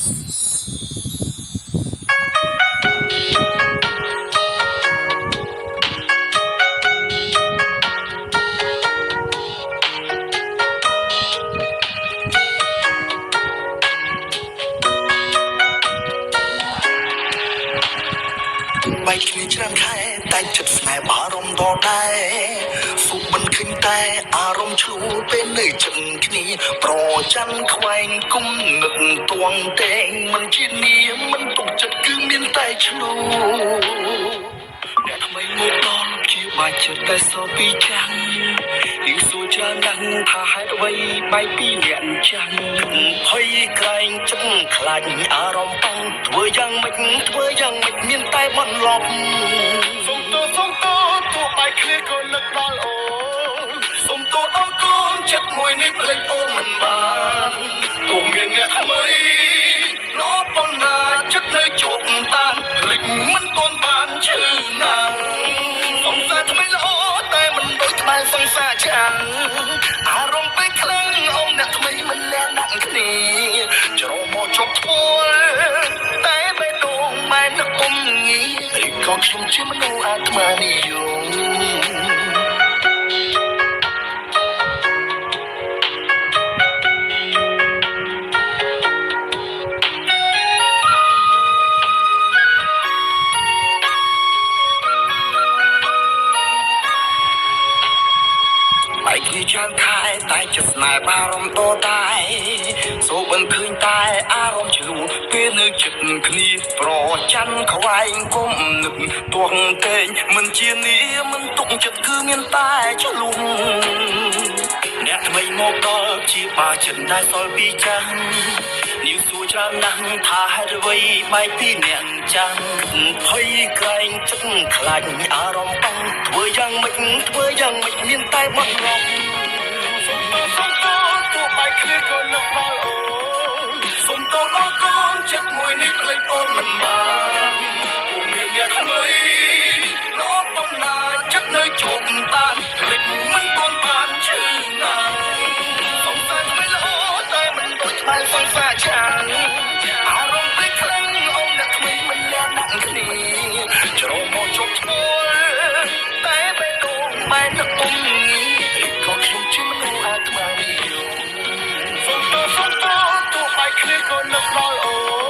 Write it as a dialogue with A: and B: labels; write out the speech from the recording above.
A: បែកគ្នាច្រើនខែតែចិត្តស្នេហ៍បារម្ភដដែលសុខមិនឃើញតែអារម្មណ៍ឆ្លូពេលនៅជិតគ្នាប្រច័ណ្ឌខ្វែងគុំនឹកទួងតែងមិនជានាមមិនទុកចិត្តគឺមានតែឆ្លូអ្នកថ្មីមកដល់ជាបាច់ចិត្តតែសពីចាំងយូរសួរច្រើនណាស់ថាហេតុអ្វីបែកពីអ្នកចាំងភ័យក្រែងចិត្តខ្លាចអារម្មណ៍តាំងធ្វើយ៉ាងម៉េចមានតែបន្លប់សុំទោទោះបែកគ្នាក៏នឹកដល់អូនសុំទោដល់កូនចិត្តមួយនេះភ្លេចអូនមិនបានទោះមានអ្នកថ្មីលោប៉ុណ្ណាចិត្តនៅជោគតានភ្លេចមិនទាន់បានឈឺណាស់សង្សារថ្មីល្អតែមិនដូចក្បែរសង្សារចាំងអារម្មណ៍ពេលខ្លាំងអូនអ្នកថ្មីមិនលះដាក់គ្នាច្រមុះជប់ធ្វើតែបេះដូងបែរនឹកគុំងាយឬក៏ខ្ញុំជាមនុស្សអាត្មានិយមបែកគ្នាច្រើនខែតែចិត្តស្នេហ៍បារម្ភតតែសូមមិនឃើញតែអារម្មណ៍ឆ្លូពេលនៅចិត្តគ្នាប្រច័ណ្ឌខ្វែងគុំនឹកទួងតែងមិនជានាមិនទុកចិត្តគឺមានតែឆ្លូអ្នកថ្មីមកដល់ជាបាចិត្តដែលសល់ពីចាំងនាងសួរច្រើនណាស់ថាហេតុអ្វីបែកពីអ្នកចាំងភ័យក្រែងចិត្តខ្លាចអារម្មណ៍តាំងធ្វើយ៉ាងម៉េចមានតែបន្លប់សុំទោទោះបែកគ្នាក៏នឹកដល់អូនសុំទោដល់កូនចិត្តមួយនេះភ្លេចអូនមិនបានពុំមានអ្នកថ្មីលោប៉ុណ្ណាចិត្តនៅជោគតានភ្លេចមិនទាន់បានឈឺណាស់សង្សារថ្មីល្អតែមិនដូចក្បែរសង្សារចាំងអារម្មណ៍ពេលខ្លាំងអូនអ្នកថ្មីមិនលះដាក់គ្នាច្រមុះជប់ធ្វើតែបេះដូងបែរនឹកគុំងាយឬក៏ខ្ញុំជាមនុស្សអាត្មានិយមសុំទោទោះបែកគ្នាក៏នឹកដល់អូ